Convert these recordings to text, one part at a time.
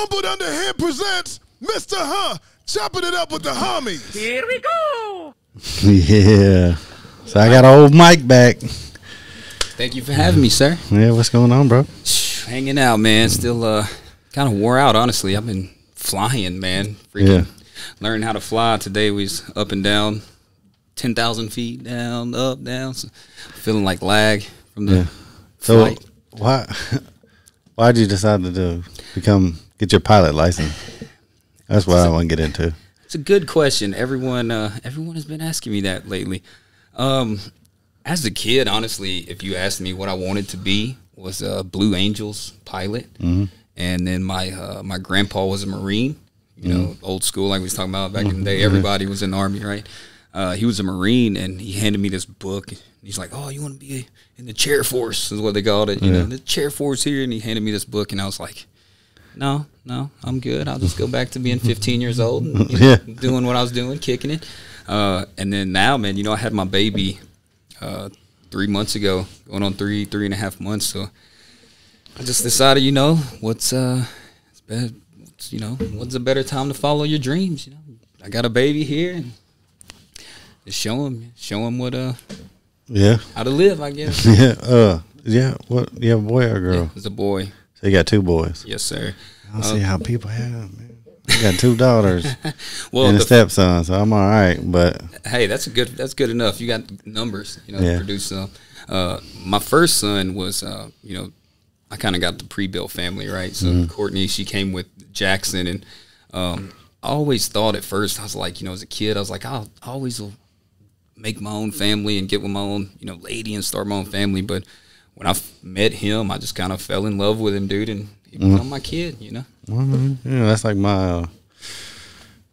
Humbled Under Him presents Mr. Chopping It Up with the Homies. Here we go. Yeah. So I got old Mike back. Thank you for having me, sir. Yeah, what's going on, bro? Hanging out, man. Still kind of wore out, honestly. I've been flying, man. Freaking learning how to fly. Today we was up and down, 10,000 feet, down, up, down. So feeling like lag from the flight. So why'd you decide to get your pilot license? That's what I want to get into. It's a good question. Everyone has been asking me that lately. As a kid, honestly, if you asked me what I wanted to be, was a Blue Angels pilot. Mm-hmm. And then my grandpa was a Marine, you know, old school, like we was talking about back in the day. Everybody was in the Army, right? He was a Marine, and he handed me this book. He's like, "Oh, you want to be in the chair force," is what they called it. You know, the chair force here. And he handed me this book, and I was like, no, I'm good. I'll just go back to being 15 years old and doing what I was doing, kicking it. And then now, man, you know, I had my baby 3 months ago, going on three and a half months. So I just decided, you know, what's a better time to follow your dreams? You know, I got a baby here, and just show him what how to live, I guess. What? You have a boy or a girl? Yeah, it's a boy. So you got two boys. Yes, sir. I don't see how people have, man. I got two daughters and a stepson, so I'm all right. But hey, that's good enough. You got numbers, you know, to produce some. My first son was, you know, I kind of got the pre-built family, right? So Courtney, she came with Jackson, and I always thought at first, I was like, you know, as a kid, I was like, I always will make my own family and get with my own, you know, lady and start my own family. But when I met him, I just kind of fell in love with him, dude, and he became my kid, you know. Yeah, that's like my,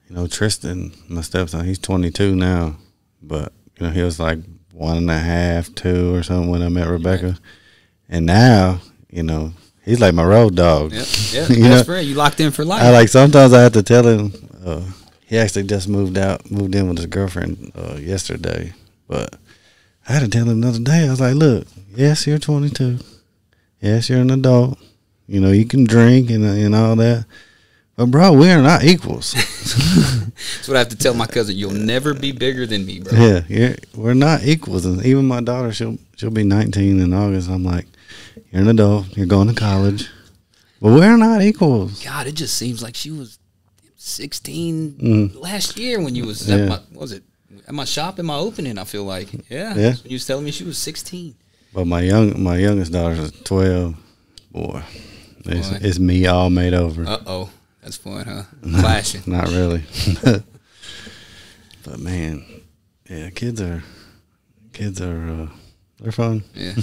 you know, Tristan, my stepson. He's 22 now, but you know, he was like 1.5, 2 or something when I met Rebecca, and now, you know, he's like my road dog. Yeah, you best friend. You locked in for life. Sometimes I have to tell him. He actually just moved in with his girlfriend yesterday, but I had to tell him the other day. I was like, look, yes, you're 22. Yes, you're an adult. You know, you can drink and all that. But, bro, we are not equals. That's what I have to tell my cousin. You'll never be bigger than me, bro. Yeah, we're not equals. And even my daughter, she'll be 19 in August. I'm like, you're an adult. You're going to college. But we're not equals. God, it just seems like she was 16 last year when you was at my shop in my opening. I feel like when you was telling me she was 16. But my youngest daughter is 12. Boy, it's me all made over. That's fun, huh? Clashing. Not really. But man, yeah, kids are they're fun. Yeah.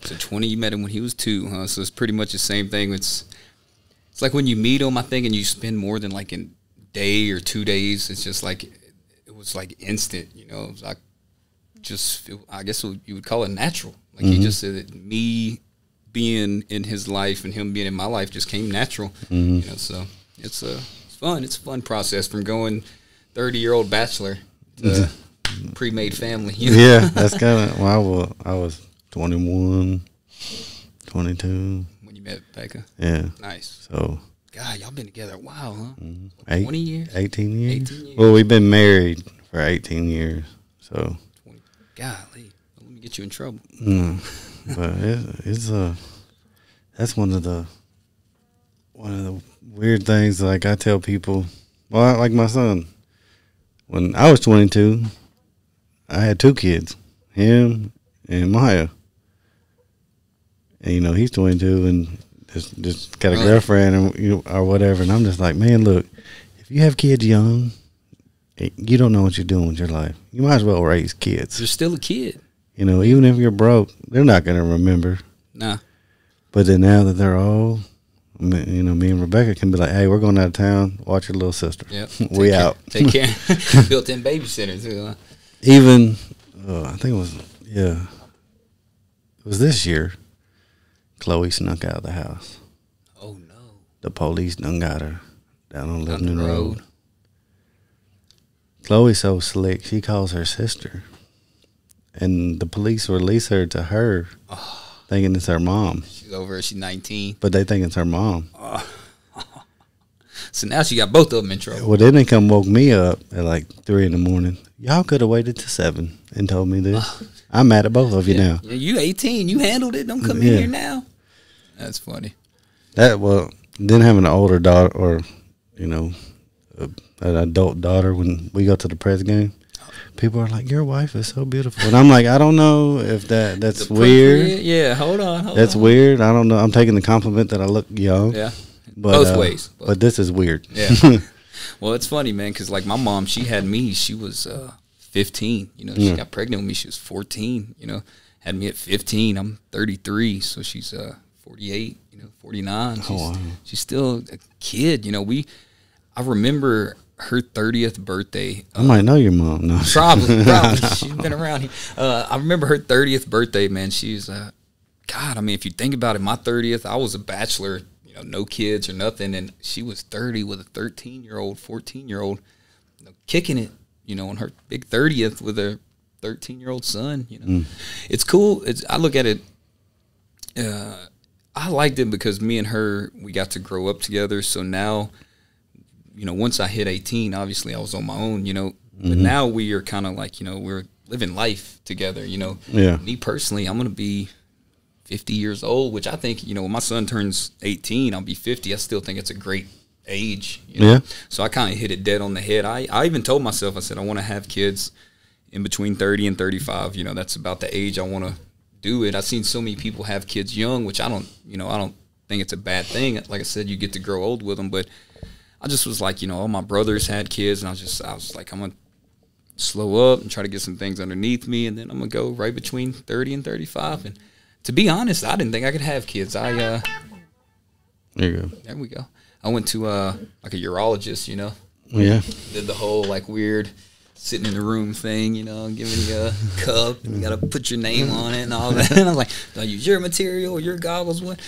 So 20, you met him when he was 2, huh? So it's pretty much the same thing. It's like when you meet him, I think, and you spend more than like a day or 2 days. It's just like it was like instant, you know. It was like I guess you would call it natural. Like he just said that me being in his life and him being in my life just came natural. You know, so it's fun. It's a fun process from going 30-year-old bachelor to pre-made family. You know? Yeah, that's kind of. Well, I was 21, 22. When you met Becca? Yeah. Nice. So. God, y'all been together a while, huh? 20 years? 18 years. Well, we've been married for 18 years. So. 20. Golly, let me get you in trouble. But it's that's one of the weird things. Like I tell people, well, like my son, when I was 22, I had 2 kids, him and Maya, and you know he's 22 and just got a girlfriend and or whatever. And I'm just like, man, look, if you have kids young, you don't know what you're doing with your life. You might as well raise kids. You're still a kid. You know, even if you're broke, they're not going to remember. Nah. But then now that they're old, you know, me and Rebecca can be like, hey, we're going out of town. Watch your little sister. Yep. We out. Take care. Built-in babysitter, too, huh? Even, I think it was this year, Chloe snuck out of the house. Oh, no. The police done got her down on Lebanon Road. Chloe's so slick, she calls her sister. And the police release her to her, thinking it's her mom. She's over. She's 19. But they think it's her mom. So now she got both of them in trouble. Well, then they come woke me up at like 3 in the morning. Y'all could have waited till 7 and told me this. I'm mad at both of you now. Yeah, you 18. You handled it. Don't come in here now. That's funny. Then having an older daughter or, you know, an adult daughter when we go to the press game, people are like, your wife is so beautiful. And I'm like, I don't know if that's weird. Yeah, hold on. That's weird. I don't know. I'm taking the compliment that I look young. Yeah. But, both ways. But this is weird. Yeah. Well, it's funny, man, because like my mom, she had me. She was 15. You know, she got pregnant with me. She was 14. You know, had me at 15. I'm 33, so she's 48. You know, 49. She's still a kid. You know, I remember her 30th birthday. I might know your mom. No. Probably. She's been around here. I remember her 30th birthday, man. She's God. I mean, if you think about it, my 30th, I was a bachelor. You know, no kids or nothing, and she was 30 with a 13-year-old, 14-year-old, you know, kicking it. You know, on her big 30th with a 13-year-old son. You know, it's cool. I look at it. I liked it because me and her, we got to grow up together. So now, you know, once I hit 18, obviously I was on my own. You know, but now we are kind of like, you know, we're living life together. You know, me personally, I'm gonna be 50 years old, which I think, you know, when my son turns 18, I'll be 50. I still think it's a great age. You know? So I kind of hit it dead on the head. I even told myself, I said, I want to have kids in between 30 and 35. You know, that's about the age I want to do it. I've seen so many people have kids young, which I don't think it's a bad thing. Like I said, you get to grow old with them. But I just was like, you know, all my brothers had kids, and I was like, I'm going to slow up and try to get some things underneath me, and then I'm going to go right between 30 and 35. And to be honest, I didn't think I could have kids. There you go. There we go. I went to like a urologist, you know. Yeah. Did the whole like weird sitting in the room thing, you know, giving you a cup. You got to put your name on it and all that. And I'm like, do I use your material or your goggles? What?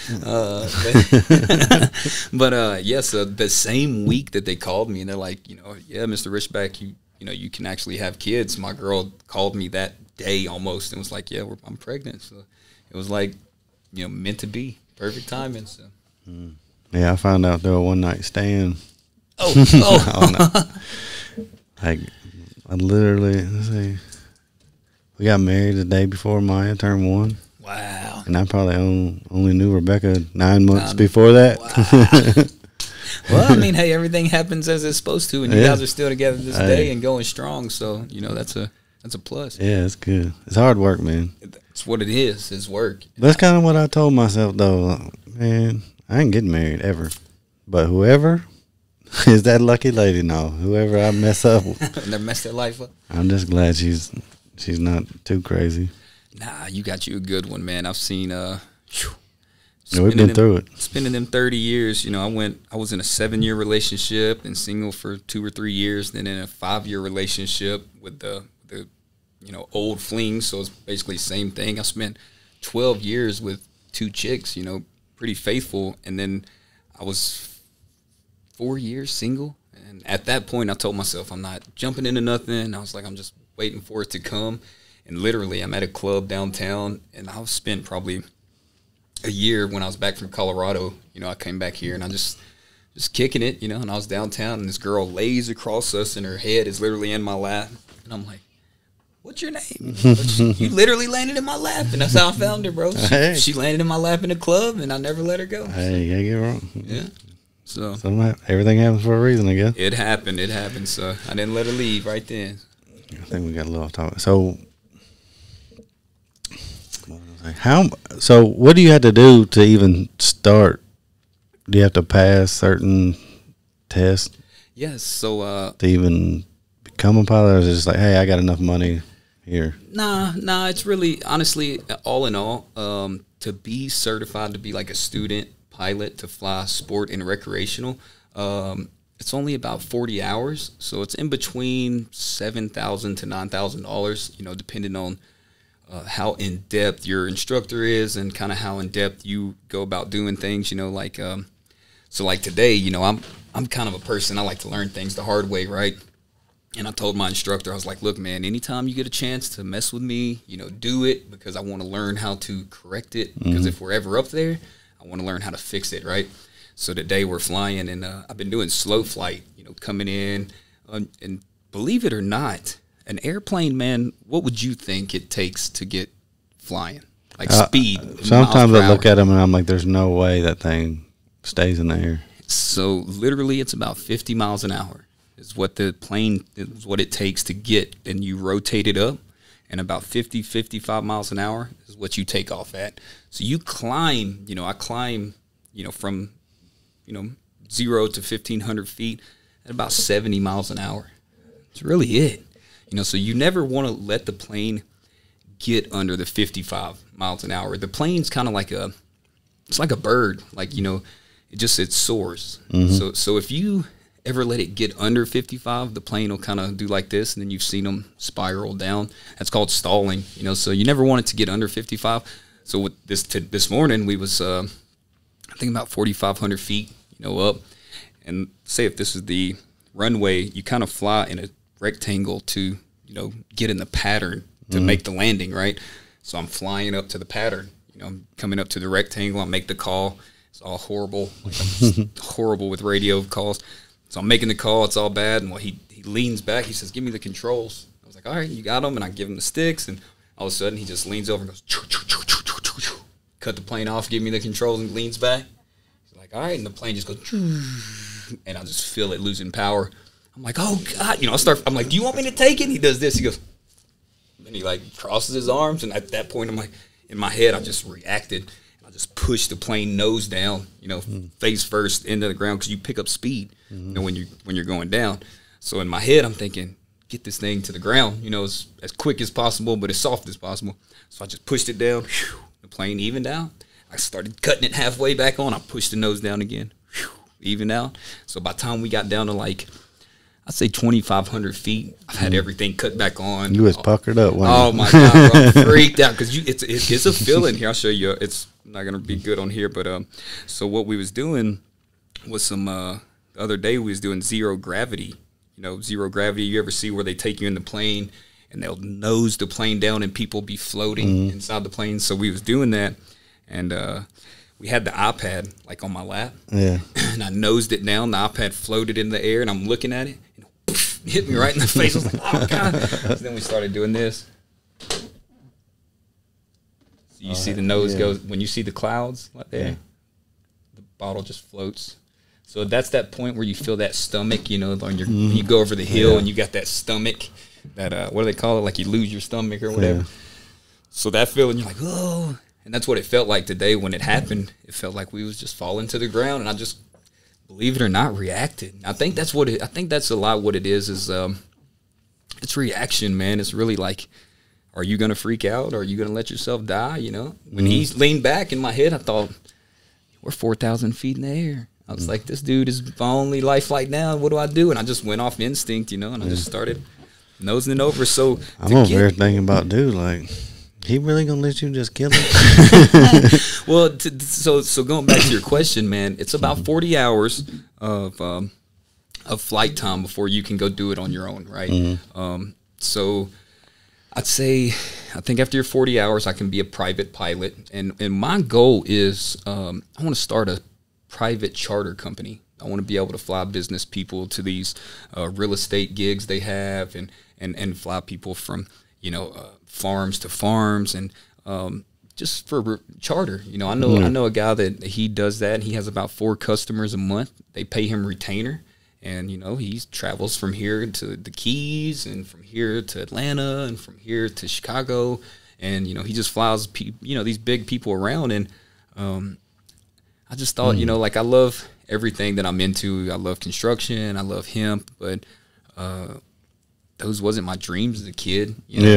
But yes, the same week that they called me, and they're like, you know, yeah, Mr. Rischbeck, you know, you can actually have kids. My girl called me that day almost and was like, yeah, I'm pregnant. So it was like, you know, meant to be. Perfect timing. So. Yeah, I found out they were one night stand. Oh. Like, I literally, let's see, we got married the day before Maya turned 1. Wow. And I probably only knew Rebecca 9 months before that. Wow. Well, I mean, hey, everything happens as it's supposed to, and you guys are still together this day and going strong. So, you know, that's a plus. Yeah, it's good. It's hard work, man. It's what it is. It's work. That's kind of what I told myself, though. Man, I ain't getting married ever. But whoever is that lucky lady, no. Whoever I mess up with. Never messed their life up. I'm just glad she's not too crazy. Nah, you got you a good one, man. I've seen we've been through it. Spending them 30 years, you know, I was in a 7-year relationship and single for 2 or 3 years, then in a 5-year relationship with the you know, old fling, so it's basically the same thing. I spent 12 years with 2 chicks, you know, pretty faithful, and then I was 4 years single, and at that point I told myself I'm not jumping into nothing. I was like, I'm just waiting for it to come, and literally I'm at a club downtown, and I spent probably a year when I was back from Colorado. You know, I came back here, and I just kicking it, you know, and I was downtown, and this girl lays across us, and her head is literally in my lap, and I'm like, what's your name? You literally landed in my lap, and that's how I found her, bro. She landed in my lap in the club, and I never let her go. Hey, you can't get wrong. Yeah. So everything happens for a reason, I guess. It happened. So I didn't let her leave right then. I think we got a little off topic. So, what do you have to do to even start? Do you have to pass certain tests? Yes. So to even become a pilot, or is it just like, hey, I got enough money here? Nah. It's really, honestly, all in all, to be certified to be like a student pilot to fly sport and recreational, it's only about 40 hours. So it's in between $7,000 to $9,000, you know, depending on how in depth your instructor is and kind of how in depth you go about doing things. You know, like so like today, you know, I'm kind of a person, I like to learn things the hard way, right? And I told my instructor, I was like, look, man, anytime you get a chance to mess with me, you know, do it, because I want to learn how to correct it. Because if we're ever up there, I want to learn how to fix it, right? So today we're flying, and I've been doing slow flight, coming in. And believe it or not, an airplane, man, what would you think it takes to get flying? Like speed. Sometimes I look at them and I'm like, there's no way that thing stays in the air. So literally it's about 50 miles an hour is what the plane is what it takes to get, and you rotate it up, and about 50, 55 miles an hour is what you take off at. So you climb, I climb, from, 0 to 1,500 feet at about 70 miles an hour. That's really it. So you never want to let the plane get under the 55 miles an hour. The plane's kind of like it's like a bird. Like, it soars. Mm-hmm. So if you ever let it get under 55, the plane will kind of do like this, and then you've seen them spiral down. That's called stalling. So you never want it to get under 55. So with this morning, we was I think about 4,500 feet, up. And say if this is the runway, you kind of fly in a rectangle to, get in the pattern to make the landing, right? So I'm flying up to the pattern, I'm coming up to the rectangle, I make the call. It's all horrible. I'm horrible with radio calls. So I'm making the call, it's all bad, and he leans back, he says, give me the controls. I was like, all right, you got them, and I give him the sticks, and all of a sudden he just leans over and goes, choo, choo, choo, choo, choo, choo, choo. Cut the plane off, give me the controls, and leans back. He's like, all right, and the plane just goes, choo, and I just feel it losing power. I'm like, oh God, I'm like, do you want me to take it? And he does this, he goes, and he like crosses his arms, and at that point I'm like, in my head I just reacted. I just pushed the plane nose down, face first into the ground, because you pick up speed, when you're going down. So in my head I'm thinking, get this thing to the ground, as quick as possible, but as soft as possible. So I just pushed it down. Whew, the plane evened out. I started cutting it halfway back on. I pushed the nose down again. Whew, evened out. So by the time we got down to I'd say 2,500 feet, I've had everything cut back on. You was puckered up. Oh my God, bro, I'm freaked out, because it's a feeling here. I'll show you. It's not gonna be good on here, but so what we was doing was the other day we was doing zero gravity. Zero gravity. You ever see where they take you in the plane and they'll nose the plane down and people be floating inside the plane? So we was doing that, and we had the iPad on my lap. Yeah. And I nosed it down. The iPad floated in the air, and I'm looking at it. And it hit me right in the face. I was like, oh God. So then we started doing this. So you see the nose goes, when you see the clouds right there, the bottle just floats. So that's that point where you feel that stomach, when you go over the hill and you got that stomach, that, what do they call it? Like you lose your stomach or whatever. Yeah. So that feeling, you're like, oh. And that's what it felt like today when it happened. It felt like we was just falling to the ground, and I just, believe it or not, reacted. I think that's a lot what it is it's reaction, man. It's really like, are you going to freak out? Or are you going to let yourself die, When he leaned back in my head, I thought, we're 4,000 feet in the air. I was like, this dude is my only life right now. What do I do? And I just went off instinct, and I just started nosing it over. So I'm over there thinking about, dude, he really gonna let you just kill him? Well, so going back to your question, man, it's about 40 hours of flight time before you can go do it on your own, right? So I'd say, I think after your 40 hours, I can be a private pilot, and my goal is I want to start a private charter company. I want to be able to fly business people to these real estate gigs they have, and fly people from farms to farms, and just for charter. I know a guy that he does that, and he has about 4 customers a month. They pay him retainer, and he travels from here to the Keys, and from here to Atlanta, and from here to Chicago, and he just flies these big people around. And I just thought, I love everything that I'm into. I love construction, I love hemp, but those wasn't my dreams as a kid.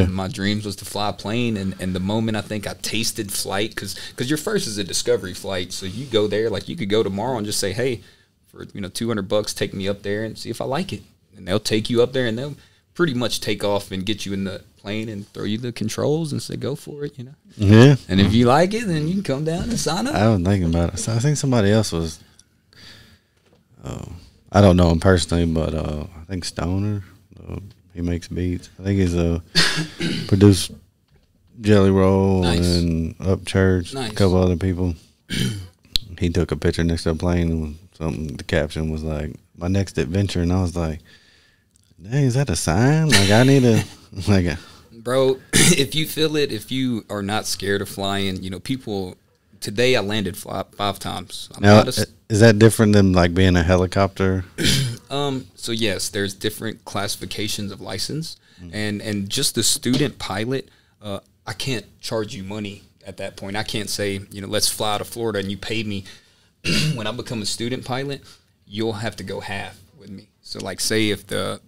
My dreams was to fly a plane, and the moment I think I tasted flight, because your first is a discovery flight, so you go there, you could go tomorrow and just say, hey, for $200, take me up there and see if I like it, and they'll take you up there, and they'll pretty much take off and get you in the plane and throw you the controls and say, go for it, Yeah. And if you like it, then you can come down and sign up. I was thinking about it. So I think somebody else was, I don't know him personally, but I think Stoner, he makes beats. I think he's produced Jelly Roll and Upchurch, a couple other people. he took a picture next to a plane, and something. The caption was like, "My next adventure," and I was like, "Dang, is that a sign? Like I need to like." Bro, if you feel it, if you are not scared of flying, you know, people. Today I landed 5 times. Now, is that different than like being a helicopter? So yes, there's different classifications of license, and just the student pilot, I can't charge you money at that point. I can't say, you know, let's fly to Florida and you pay me. When I become a student pilot, you'll have to go half with me. So like, say if the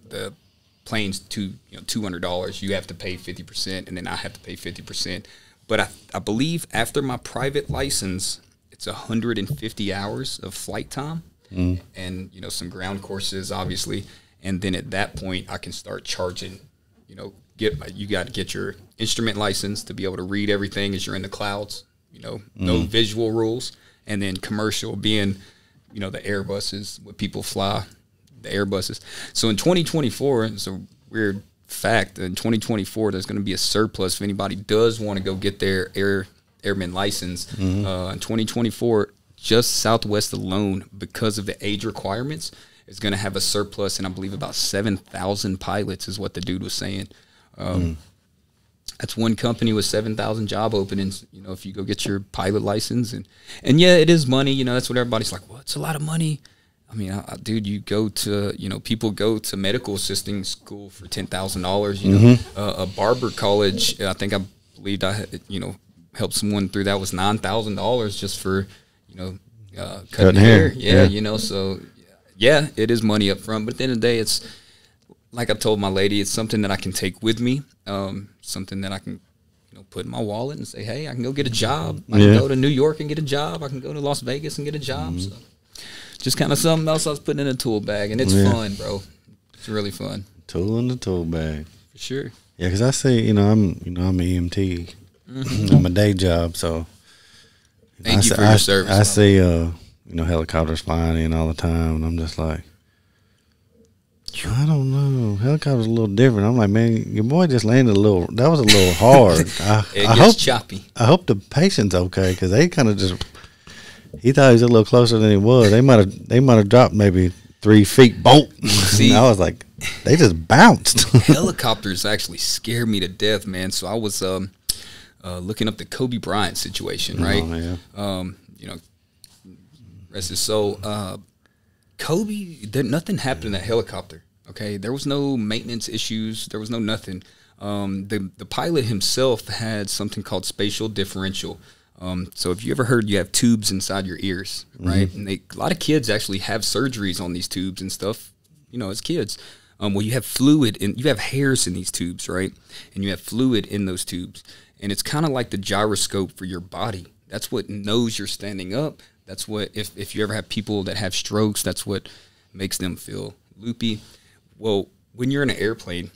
plane's $200, you have to pay 50%, and then I have to pay 50%. But I believe after my private license, it's 150 hours of flight time, and you know, some ground courses, obviously. And then at that point, I can start charging. You know, you got to get your instrument license to be able to read everything as you're in the clouds. You know, no visual rules. And then commercial being, you know, the Airbuses, what people fly, the Airbuses. So in 2024, it's a weird fact, in 2024 there's going to be a surplus if anybody does want to go get their airman license. In 2024, just Southwest alone, because of the age requirements, is going to have a surplus, and I believe about 7,000 pilots is what the dude was saying. That's one company with 7,000 job openings. You know, if you go get your pilot license, and yeah, it is money. You know, that's what everybody's like. Well, it's a lot of money. I mean, dude, you go to, you know, people go to medical assisting school for $10,000. You know, a barber college, I believed I had, you know, helped someone through that, was $9,000 just for, you know, cutting hair. Yeah, you know, so yeah, it is money up front. But at the end of the day, it's like I told my lady, it's something that I can take with me, something that I can, you know, put in my wallet and say, hey, I can go get a job. I can go to New York and get a job. I can go to Las Vegas and get a job. So just kind of something else I was putting in a tool bag, and it's fun, bro. It's really fun. Tool in the tool bag, for sure. Yeah, because I say, I'm an EMT. I'm a day job, so thank you for your service. I see, helicopters flying in all the time, and I'm just like, I don't know. Helicopter's a little different. I'm like, man, your boy just landed that was a little hard. It gets choppy. I hope the patient's okay, because they kind of just. He thought he was a little closer than he was. They might have dropped maybe 3 feet. Bolt. See, I was like, they just bounced. Helicopters actually scare me to death, man. So I was looking up the Kobe Bryant situation, right? Oh, you know, rest his soul. Kobe, nothing happened in that helicopter. Okay, there was no maintenance issues. There was no nothing. The pilot himself had something called spatial differential. So if you ever heard, you have tubes inside your ears, right? And a lot of kids actually have surgeries on these tubes and stuff, you know, as kids. Well, you have fluid, and you have hairs in these tubes, right? And you have fluid in those tubes. And it's kind of like the gyroscope for your body. That's what knows you're standing up. That's what, if you ever have people that have strokes, that's what makes them feel loopy. Well, when you're in an airplane,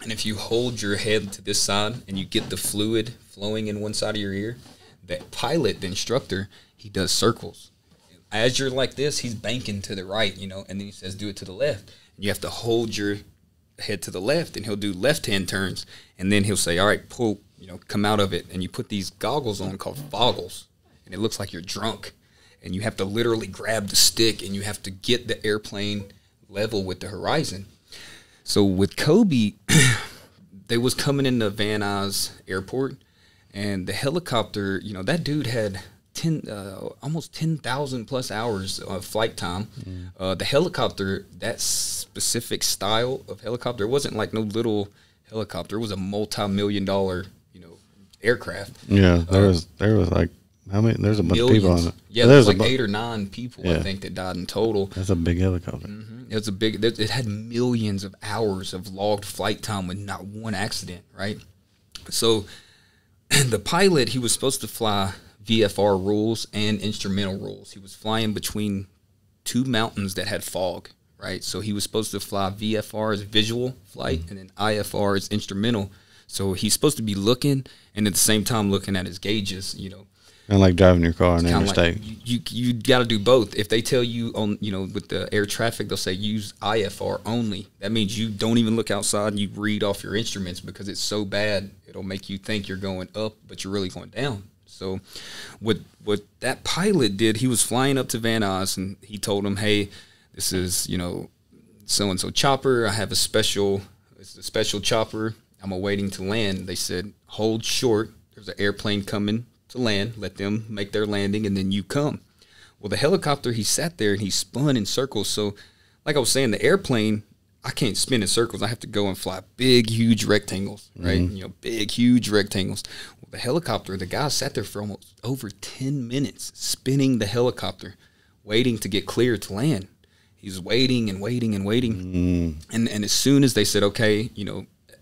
and if you hold your head to this side and you get the fluid flowing in one side of your ear, the pilot, the instructor, he does circles. As you're like this, he's banking to the right, you know, and then he says, do it to the left. And you have to hold your head to the left, and he'll do left-hand turns, and then he'll say, all right, pull, you know, come out of it. And you put these goggles on called foggles, and it looks like you're drunk. And you have to literally grab the stick, and you have to get the airplane level with the horizon. So with Kobe, they was coming into Van Nuys Airport, and the helicopter, you know, that dude had almost 10,000 plus hours of flight time. The helicopter, that specific style of helicopter, it wasn't like no little helicopter. It was a multi-million-dollar, you know, aircraft. Yeah, there was like, how many? There's a bunch of people on it. Yeah, there's like 8 or 9 people, I think, that died in total. That's a big helicopter. It was a big. It had millions of hours of logged flight time with not one accident. Right. So the pilot, he was supposed to fly VFR rules and instrumental rules. He was flying between 2 mountains that had fog. Right. So he was supposed to fly VFR as visual flight, and then IFR as instrumental. So he's supposed to be looking, and at the same time looking at his gauges. You know. And like driving your car in the interstate. Like you got to do both. If they tell you on, you know, with the air traffic, they'll say use IFR only. That means you don't even look outside and you read off your instruments, because it's so bad it'll make you think you're going up, but you're really going down. So what that pilot did, he was flying up to Van Nuys, and he told him, hey, this is, so-and-so chopper. I have it's a special chopper. I'm awaiting to land. They said, hold short. There's an airplane coming to land. Let them make their landing, and then you come. Well, the helicopter, he sat there, and he spun in circles. So, like I was saying, the airplane, I can't spin in circles. I have to go and fly big, huge rectangles, right? Big, huge rectangles. Well, the helicopter, the guy sat there for almost over 10 minutes spinning the helicopter, waiting to get cleared to land. He was waiting and waiting and waiting. And as soon as they said, okay,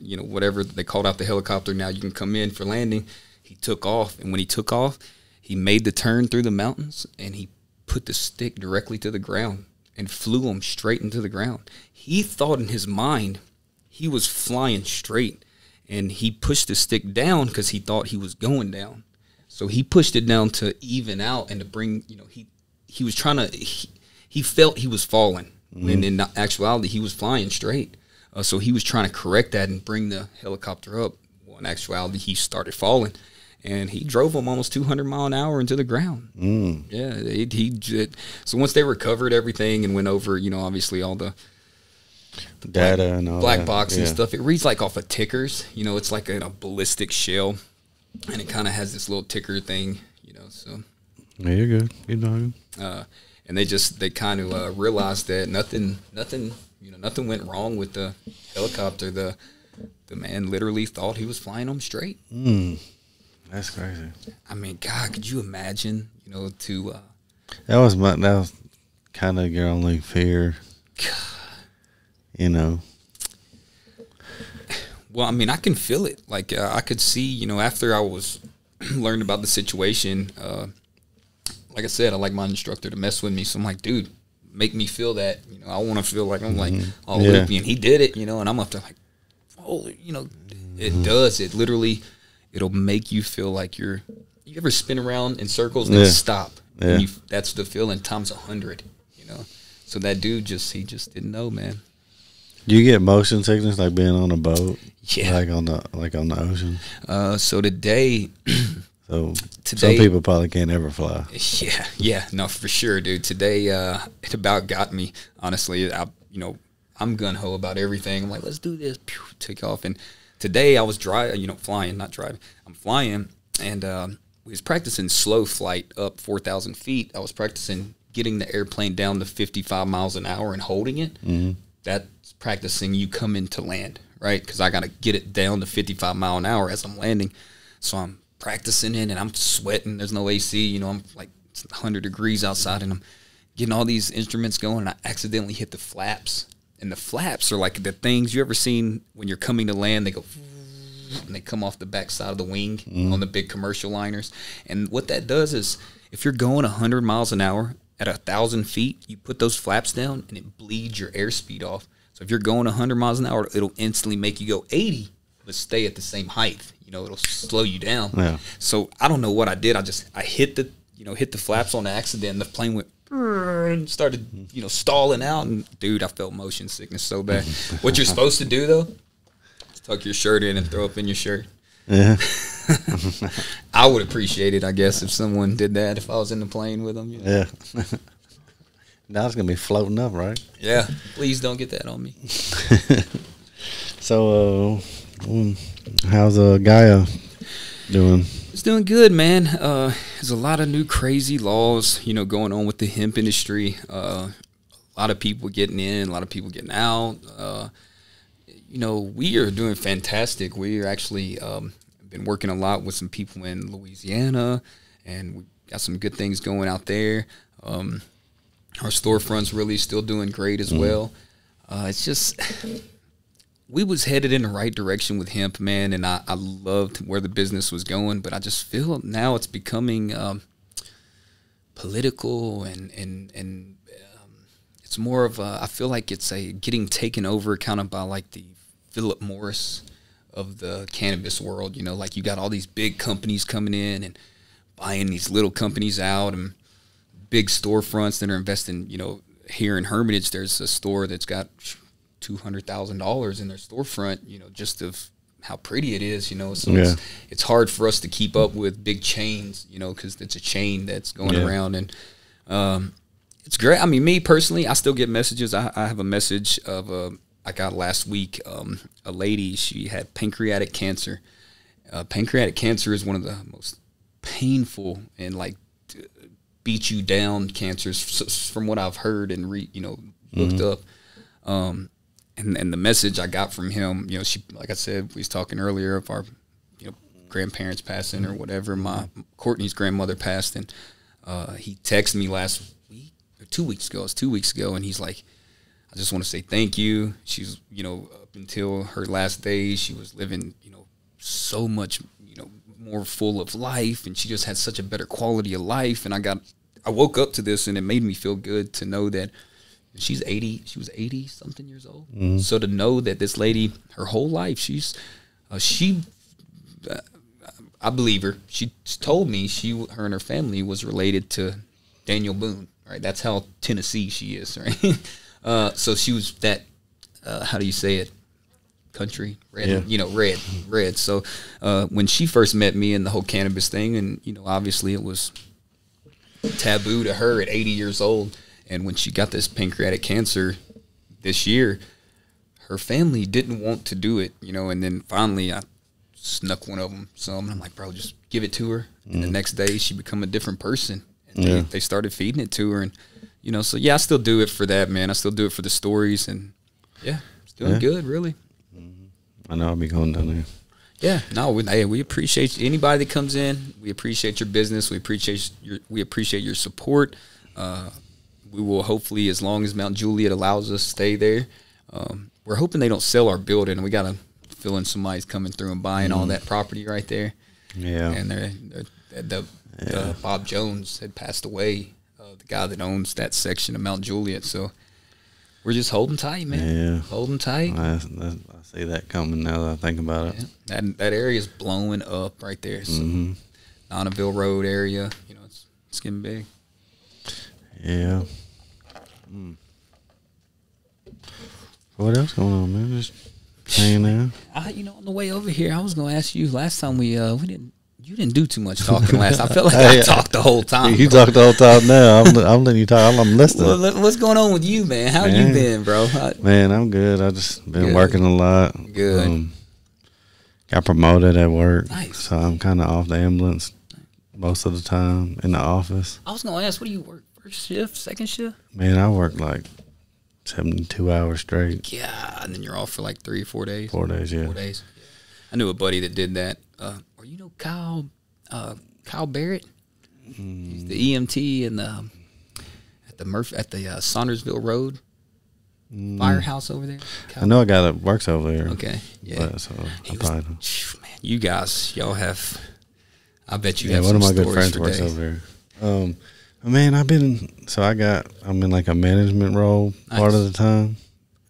whatever, they called out the helicopter, now you can come in for landing, he took off. And when he took off, he made the turn through the mountains, and he put the stick directly to the ground and flew him straight into the ground. He thought in his mind he was flying straight, and he pushed the stick down because he thought he was going down. So he pushed it down to even out and to bring, he was trying to, he felt he was falling, when in actuality he was flying straight. So he was trying to correct that and bring the helicopter up. Well, in actuality, he started falling, and he drove him almost 200 mile an hour into the ground. Yeah, so once they recovered everything and went over, obviously all the data and all black that. box and stuff, it reads like off of tickers. It's like a ballistic shell, and it kind of has this little ticker thing. So yeah, you're good. You're doing and they kind of realized that nothing went wrong with the helicopter. The man literally thought he was flying them straight. That's crazy. I mean, God, could you imagine? That was kind of your only fear. Well, I mean, I can feel it. Like I could see, after I was learned about the situation. Like I said, I like my instructor to mess with me. So I'm like, dude, make me feel that. I want to feel like I'm like all loopy, and he did it. And I'm up there like, holy, it does. It literally, it'll make you feel like you ever spin around in circles and then stop. Yeah. And that's the feeling times 100. So that dude he just didn't know, man. Do you get motion sickness like being on a boat? Yeah, like on the ocean. So today, some people probably can't ever fly. Yeah, no, for sure, dude. Today, it about got me. Honestly, I'm gun ho about everything. I'm like, let's do this. Pew, take off. And today I was flying, not driving. I'm flying, and we was practicing slow flight up 4,000 feet. I was practicing getting the airplane down to 55 miles an hour and holding it. That's practicing you come into land, right? Because I got to get it down to 55 mile an hour as I'm landing. So I'm practicing it, and I'm sweating. There's no AC. I'm like, it's 100 degrees outside, and I'm getting all these instruments going, and I accidentally hit the flaps. And the flaps are like the things you ever seen when you're coming to land. They go, and they come off the back side of the wing on the big commercial liners. And what that does is, if you're going 100 miles an hour at 1,000 feet, you put those flaps down, and it bleeds your airspeed off. So if you're going 100 miles an hour, it'll instantly make you go 80, but stay at the same height. It'll slow you down. Yeah. So I don't know what I did. I hit the flaps on accident, and the plane went and started stalling out. And dude, I felt motion sickness so bad. What you're supposed to do though is tuck your shirt in and throw up in your shirt. Yeah. I would appreciate it, I guess, if someone did that if I was in the plane with them. Yeah. Now it's gonna be floating up, right? Yeah. Please don't get that on me. So, how's Gaia doing? It's doing good, man. There's a lot of new crazy laws, going on with the hemp industry. A lot of people getting in, a lot of people getting out. We are doing fantastic. We are actually been working a lot with some people in Louisiana, and we got some good things going out there. Our storefront's really still doing great as well. It's just, we was headed in the right direction with hemp, man, and I loved where the business was going, but I just feel now it's becoming political, and it's more of I feel like it's getting taken over kind of by like the Philip Morris of the cannabis world. Like you got all these big companies coming in and buying these little companies out, and big storefronts that are investing. Here in Hermitage, there's a store that's got $200,000 in their storefront, just of how pretty it is, you know. So Yeah. it's hard for us to keep up with big chains, you know, because it's a chain that's going around. And it's great. I mean, me personally, I still get messages. I have a message of I got last week, a lady, she had pancreatic cancer. Pancreatic cancer is one of the most painful and like beat you down cancers from what I've heard and looked up. And the message I got from him, you know, she, like I said, we was talking earlier of our, you know, grandparents passing or whatever. Courtney's grandmother passed, and he texted me last week or 2 weeks ago. It was 2 weeks ago, and he's like, I just want to say thank you. She's, you know, up until her last days, she was living, you know, so much, you know, more full of life, and she just had such a better quality of life. And I woke up to this, and it made me feel good to know that she's 80. She was 80 something years old. So to know that this lady, her whole life, I believe her. She told me her and her family was related to Daniel Boone. Right, that's how Tennessee she is. Right, so she was that. How do you say it? Country red, yeah. You know, red. So when she first met me and the whole cannabis thing, and you know, obviously it was taboo to her at 80 years old. And when she got this pancreatic cancer this year, her family didn't want to do it, you know. And then finally, I snuck one of them some. And I'm like, bro, just give it to her. And the next day, she become a different person. And they started feeding it to her, and you know, so yeah, I still do it for that, man. I still do it for the stories, and yeah, it's doing good, really. I know I'll be going down there. Yeah, no, we appreciate anybody that comes in. We appreciate your business. We appreciate your support. We will hopefully, as long as Mount Juliet allows us, stay there. We're hoping they don't sell our building. We got to fill in somebody's coming through and buying all that property right there. Yeah, and Bob Jones had passed away, the guy that owns that section of Mount Juliet. So we're just holding tight, man. Yeah, holding tight. I see that coming now that I think about it. Yeah. That area is blowing up right there. So Nonneville Road area, you know, it's getting big. Yeah. What else going on, man? Just hanging out. You know, on the way over here, I was gonna ask you. Last time you didn't do too much talking last. I felt like I talked the whole time. You talked the whole time. Now I'm letting you talk. I'm listening. Well, what's going on with you, man? How you been, bro? Man, I'm good. I just been working a lot. Good. Got promoted at work. Nice. So I'm kind of off the ambulance most of the time in the office. I was gonna ask, what do you work? First shift, second shift? Man, I work like 72 hours straight. Yeah, and then you're off for like 3 or 4 days. 4 days, yeah. 4 days. I knew a buddy that did that. Or you know Kyle Barrett? He's the EMT in at the Saundersville Road firehouse over there. I know a guy that works over there. Okay, yeah. So man, you guys, y'all have. I bet you have one some of my good stories friends works over there. Man, I'm in like a management role part of the time,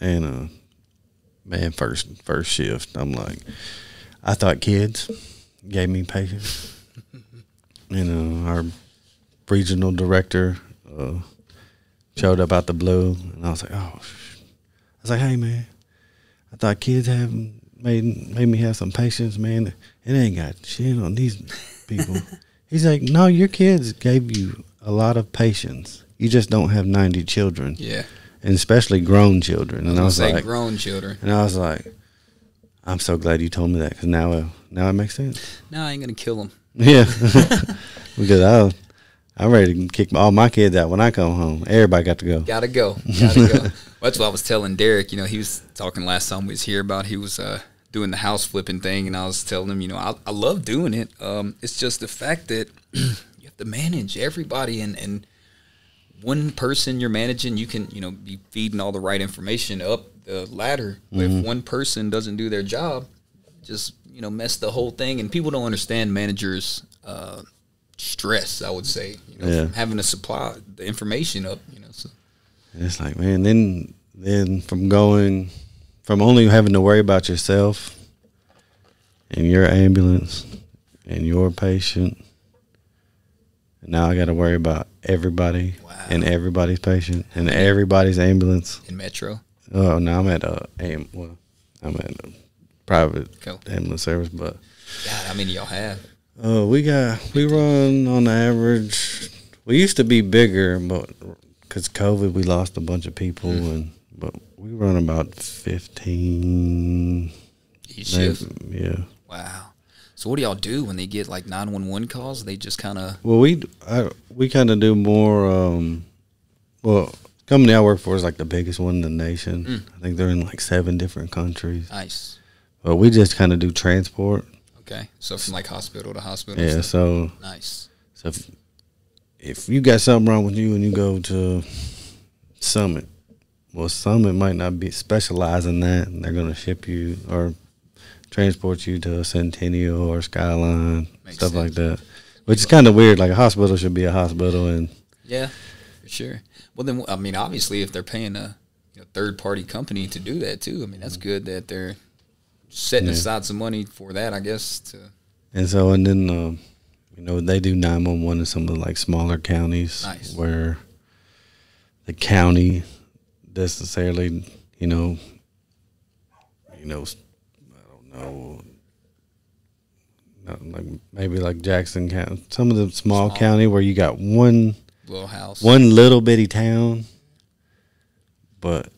and man, first shift, I'm like, I thought kids gave me patience. Our regional director showed up out the blue, and I was like, I was like, hey man, I thought kids made me have some patience, man. It ain't got shit on these people. He's like, no, your kids gave you a lot of patience. You just don't have 90 children. Yeah. And especially grown children. And I was like, grown children. And I was like, I'm so glad you told me that, because now it makes sense. No, I ain't going to kill them. Yeah. Because I'm ready to kick all my kids out when I come home. Everybody got to go. Gotta go. Well, that's what I was telling Derek. You know, he was talking last time we was here about he was doing the house flipping thing, and I was telling him, you know, I love doing it. It's just the fact that you have to manage everybody, and one person you're managing, you can, you know, be feeding all the right information up the ladder. But if one person doesn't do their job, just, you know, mess the whole thing. And people don't understand managers' stress, I would say, you know, from having to supply the information up, you know. So it's like, man, then from only having to worry about yourself and your ambulance and your patient, and now I got to worry about everybody and everybody's patient and everybody's ambulance in Metro. Oh no, I'm at private Cool. ambulance service. But God, how many y'all have? we run on average. We used to be bigger, but because COVID, we lost a bunch of people, but we run about 15 Each shift. Yeah. Wow. So what do y'all do when they get like 911 calls? They just kind of. Well, we kind of do more. Well, company I work for is like the biggest one in the nation. I think they're in like 7 different countries. Nice. But we just kind of do transport. Okay. So from like hospital to hospital. Yeah. So nice. So if you got something wrong with you and you go to Summit, well, Summit might not be specialized in that, and they're gonna ship you or transport you to Centennial or Skyline, stuff like that. Which is kind of weird. Like a hospital should be a hospital, and yeah, for sure. Well, then I mean, obviously, if they're paying a third party company to do that too, I mean, that's good that they're setting aside some money for that, I guess. And then they do 911 in some of the like smaller counties where the county necessarily, I don't know, like maybe like Jackson County, some of the small county where you got one little house, one little bitty town, but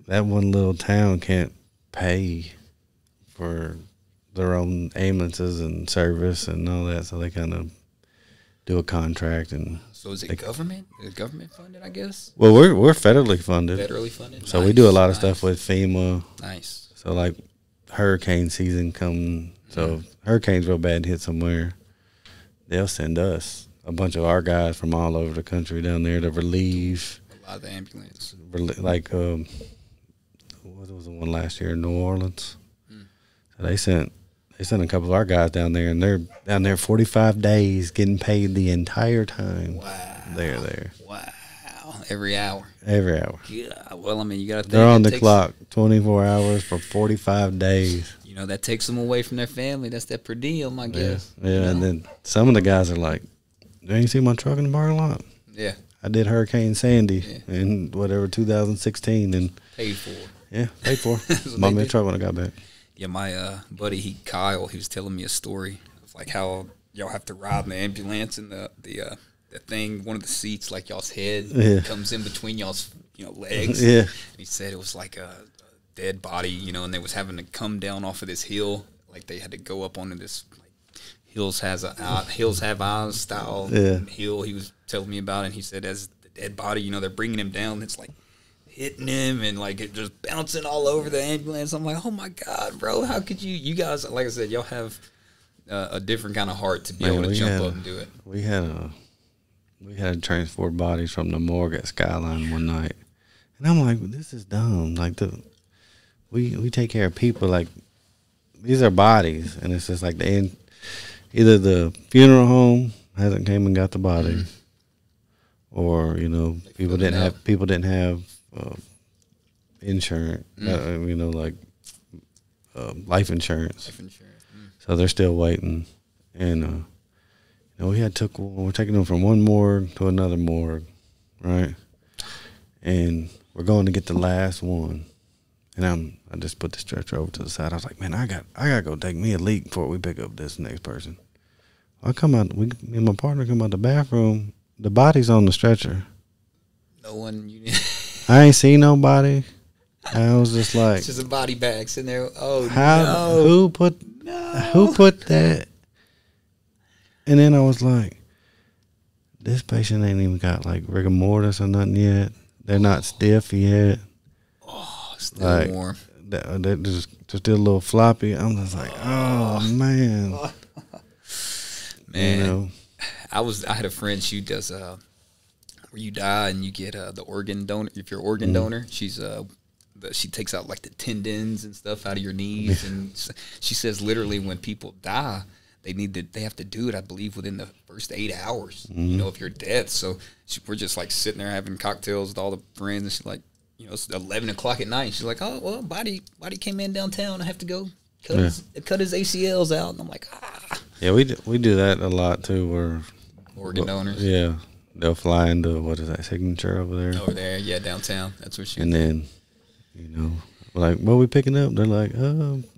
that one little town can't pay for their own ambulances and service and all that, so they kind of do a contract. And so is it government? Is it government funded, I guess? Well, we're federally funded. Federally funded. So we do a lot of stuff with FEMA. Nice. So like hurricane season come, so if hurricane's real bad and hit somewhere, they'll send us a bunch of our guys from all over the country down there to relieve. A lot of the ambulance. Like what was the one last year in New Orleans? So they sent a couple of our guys down there, and they're down there 45 days getting paid the entire time. Wow. They're there. Wow. Every hour. Every hour. Yeah. Well, I mean, you got to think. They're on the clock 24 hours for 45 days. That takes them away from their family. That's that per diem, I guess. Yeah. And then some of the guys are like, "You ain't see my truck in the parking lot." Yeah. I did Hurricane Sandy in 2016 and paid for. Yeah, paid for. Bought me a truck when I got back. Yeah, my buddy Kyle, he was telling me a story of like how y'all have to ride in the ambulance, and the thing, one of the seats, like y'all's head comes in between y'all's legs. Yeah. And he said it was like a dead body, and they was having to come down off of this hill, like they had to go up onto this like hills have eyes style hill. He was telling me about it, and he said as the dead body, they're bringing him down, it's like hitting him and like it just bouncing all over the ambulance. I'm like, oh my God, bro, how could you guys, like I said, y'all have a different kind of heart to be able to jump up and do it. We had to transport bodies from the morgue at Skyline one night, and I'm like, this is dumb. Like we take care of people, like these are bodies, and it's just like either the funeral home hasn't came and got the body, or people didn't have insurance, life insurance. So they're still waiting, and we're taking them from one morgue to another morgue, right? And we're going to get the last one, and I just put the stretcher over to the side. I was like, man, I gotta go take me a leak before we pick up this next person. I come out, me and my partner come out the bathroom. The body's on the stretcher. No one. I ain't seen nobody. I was just like, it's just a body bag sitting there. Oh, no. Who put that? And then I was like, this patient ain't even got like rigor mortis or nothing yet. They're not stiff yet. Oh, still warm. They're just still a little floppy. I'm just like, oh man. Man, I had a friend. She does where you die and you get the organ donor. If you're an organ donor, she takes out like the tendons and stuff out of your knees, and she says literally when people die, they have to do it, I believe, within the first 8 hours. If you're dead. So we're just like sitting there having cocktails with all the friends, and she's like, it's 11 o'clock at night. She's like, oh well, body came in downtown. I have to go cut his ACLs out, and I'm like, Yeah, we do that a lot too. Where organ donors. Yeah, they'll fly into what is that Signature over there? Over there, yeah, downtown. That's where she. And then, we're like, what are we picking up? They're like,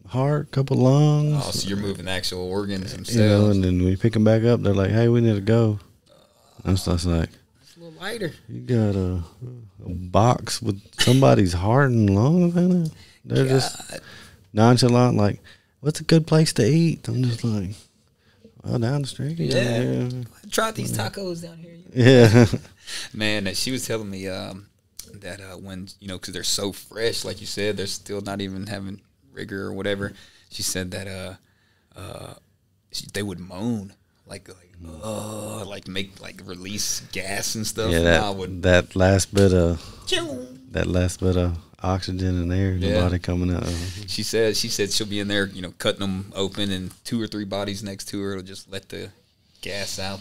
heart, couple lungs. Oh, so you're moving the actual organs themselves. You know, and then when you pick them back up, they're like, "Hey, we need to go." I'm just like, it's a little lighter. "You got a box with somebody's heart and lungs in it?" They're just nonchalant, like, "What's a good place to eat?" I'm just like, "Well, down the street." Yeah. Try these tacos down here. Yeah. Man, that she was telling me that when, you know, because they're so fresh, like you said, they're still not even having rigor or whatever. She said that they would moan like make like release gas and stuff. Yeah, that last bit of oxygen and air, the body coming out. She said she'll be in there, you know, cutting them open, and 2 or 3 bodies next to her will just let the gas out.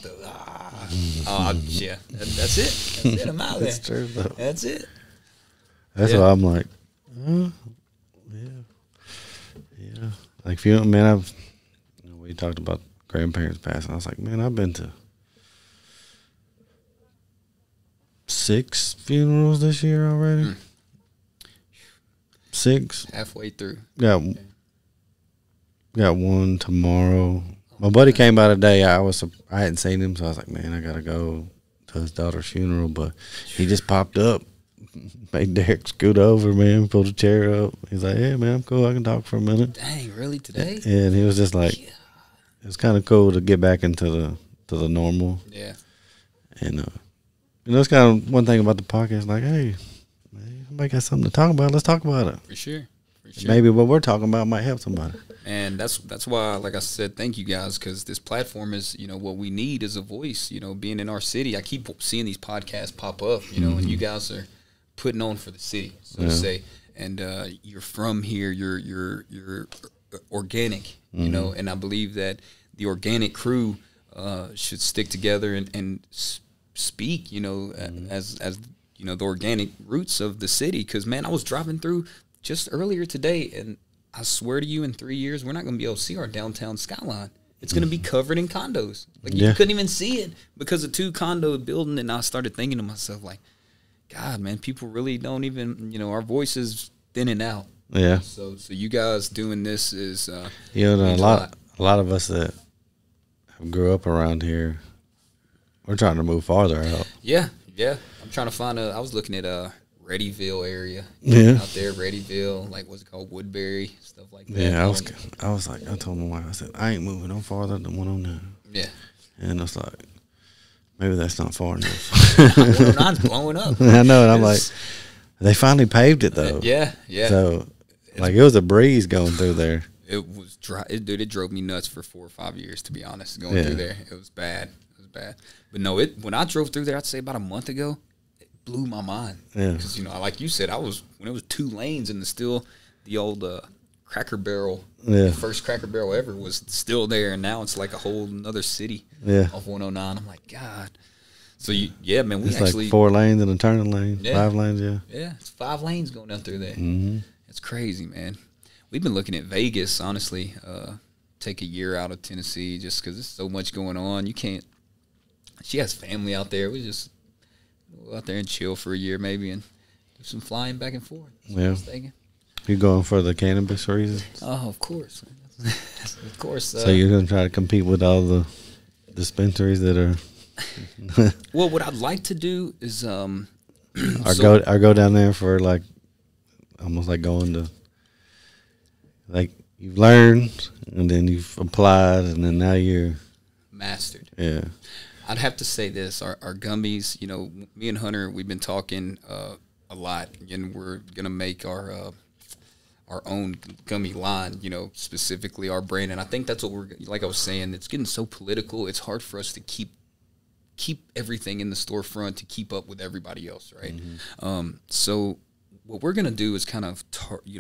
Yeah, that's it. That's it. I'm out there. That's true, though. That's it. That's why I'm like, yeah. Like, man, we talked about grandparents passing. I was like, man, I've been to 6 funerals this year already. 6. Halfway through. Got one tomorrow. My buddy came by today. I hadn't seen him, so I was like, man, I gotta go to his daughter's funeral. But he just popped up, made Derek scoot over, man, pulled a chair up. He's like, yeah, man, I'm cool. I can talk for a minute. Dang, really today? And he was just like, it was kind of cool to get back into the normal. Yeah. And you know, it's kind of one thing about the podcast. Like, hey, man, somebody got something to talk about. Let's talk about it. For sure. Maybe what we're talking about might help somebody. And that's why, like I said, thank you guys, because this platform is, you know, what we need is a voice. You know, being in our city, I keep seeing these podcasts pop up, you know, and you guys are putting on for the city, so to say. And you're from here, you're organic, you know, and I believe that the organic crew should stick together and speak, you know, as you know, the organic roots of the city. Because, man, I was driving through just earlier today, and I swear to you, in 3 years, we're not going to be able to see our downtown skyline. It's going to be covered in condos. Like, you couldn't even see it because of 2 condo building. And I started thinking to myself, like, God, man, people really don't even, you know, our voice is thinning out. Yeah. So you guys doing this is, you know, a lot of us that grew up around here, we're trying to move farther out. Yeah. I'm trying to find I was looking at Readyville area. Yeah. Out there, Readyville, like, what's it called? Woodbury, stuff like that. Yeah, I was like, I told my wife, I said, I ain't moving no farther than 109. Yeah. And I was like, maybe that's not far enough. 109's blowing up. I know, and I'm like, they finally paved it, though. Yeah. So, like, it was a breeze going through there. It was dry. It drove me nuts for 4 or 5 years, to be honest, going through there. It was bad. But no, when I drove through there, I'd say about a month ago, it blew my mind. Yeah. Because, you know, like you said, when it was 2 lanes and the old Cracker Barrel, the first Cracker Barrel ever was still there, and now it's like a whole another city off 109. I'm like, God. So, man, we it's actually. Like 4 lanes and a turning lane, 5 lanes, Yeah, it's 5 lanes going down through there. Mm-hmm. It's crazy, man. We've been looking at Vegas, honestly, take a year out of Tennessee just because there's so much going on. You can't. She has family out there. We just go out there and chill for a year maybe and do some flying back and forth. That's what I was thinking. You going for the cannabis reasons? Oh, of course. Of course. So you're going to try to compete with all the dispensaries that are... Well, what I'd like to do is... go down there for, like, almost like going to... Like, you've learned, and then you've applied, and then now you're... Mastered. Yeah. I'd have to say this, our gummies, you know, me and Hunter, we've been talking a lot, and we're going to make our own gummy line, you know, specifically our brand. And I think that's what like I was saying, it's getting so political, it's hard for us to keep everything in the storefront to keep up with everybody else, right? Mm-hmm. So what we're going to do is kind of,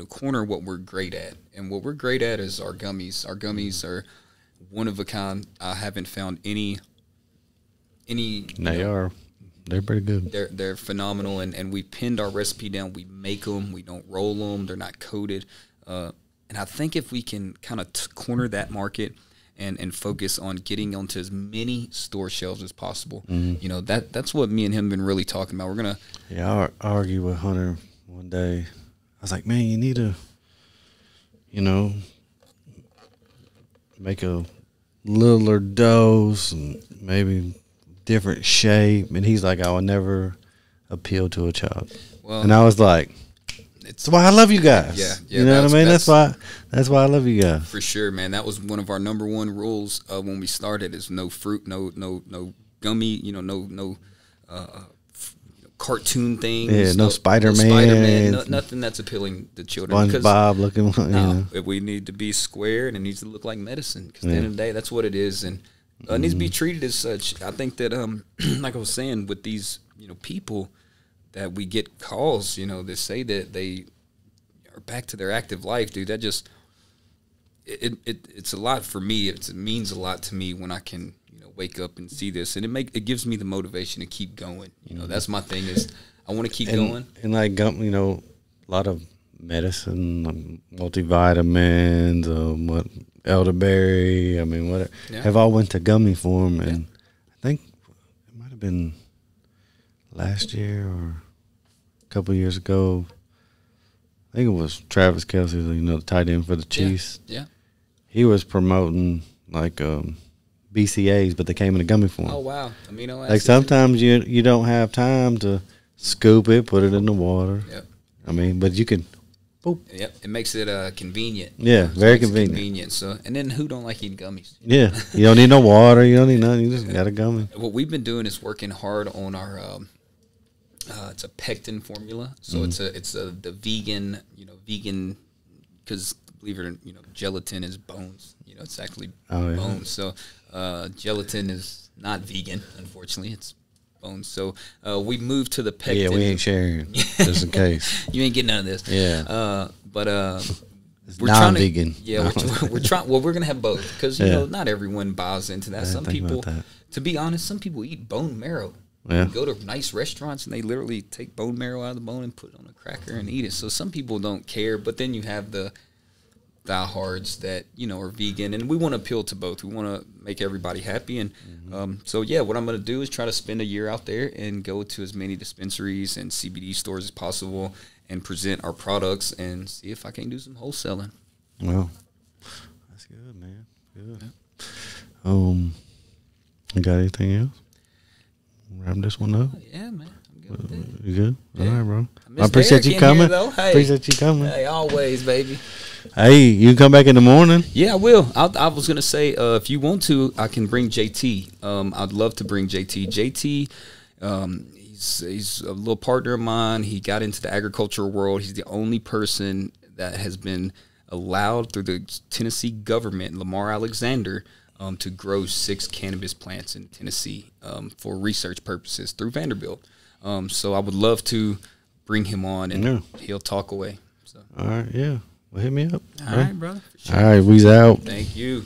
corner what we're great at. And what we're great at is our gummies. Our gummies are one of a kind. I haven't found any. They're pretty good. They're phenomenal, and we pinned our recipe down. We make them. We don't roll them. They're not coated. And I think if we can kind of corner that market and focus on getting onto as many store shelves as possible, you know, that's what me and him have been really talking about. We're gonna. Yeah, I argued with Hunter one day. I was like, man, you need to, you know, make a littler dose and maybe different shape. And he's like, I would never appeal to a child. Well, and I was like, that's why I love you guys. Yeah, you know what I mean? That's why I love you guys. For sure, man. That was one of our number one rules when we started is no fruit, no gummy, no cartoon things. Yeah, no Spider-Man. Nothing that's appealing to children. SpongeBob looking. We need to be square and it needs to look like medicine. Because at the end of the day, that's what it is. And it needs to be treated as such. I think that, like I was saying, with these, people that we get calls, that say that they are back to their active life, dude, that just, it's a lot for me. It means a lot to me when I can, wake up and see this, and it gives me the motivation to keep going. That's my thing is I want to keep going. And like, a lot of medicine, multivitamins, what elderberry, whatever, have all went to gummy form, and I think it might have been last year or a couple of years ago. I think it was Travis Kelsey, the tight end for the Chiefs. Yeah. He was promoting like BCAAs, but they came in a gummy form. Oh wow, amino acids. Like sometimes you don't have time to scoop it, put it in the water. Yep. But you can. Boop. Yep, it makes it convenient. Yeah, very convenient. So, and then who don't like eating gummies? Yeah, you don't need no water. You don't need nothing. You just got a gummy. What we've been doing is working hard on our. It's a pectin formula, so it's the vegan, vegan, because believe it or not, gelatin is bones. It's actually bones. So gelatin is not vegan, unfortunately. It's bones. So we moved to the pectin. Yeah, we ain't sharing, just in case. You ain't getting none of this. Yeah. But it's we're non-vegan. We're trying. Well, we're gonna have both because not everyone buys into that. Some people, to be honest, some people eat bone marrow. Yeah. You go to nice restaurants and they literally take bone marrow out of the bone and put it on a cracker and eat it. So some people don't care, but then you have the diehards that are vegan, and we want to appeal to both. We want to make everybody happy, and so what I'm going to do is try to spend a year out there and go to as many dispensaries and CBD stores as possible and present our products and see if I can do some wholesaling. Well, that's good, man. Good. Yeah. You got anything else? Wrap this one up. Yeah, man. I'm good with that. You good? Yeah. All right, bro. I appreciate you coming. Hey. Appreciate you coming. Hey, always, baby. Hey, you can come back in the morning? Yeah, I will. I was going to say, if you want to, I can bring JT. I'd love to bring JT. JT, he's a little partner of mine. He got into the agricultural world. He's the only person that has been allowed through the Tennessee government, Lamar Alexander, to grow 6 cannabis plants in Tennessee for research purposes through Vanderbilt. So I would love to bring him on, and he'll talk away. So. All right, yeah. Well, hit me up. All right, brother. Sure. All right, we's out. Thank you.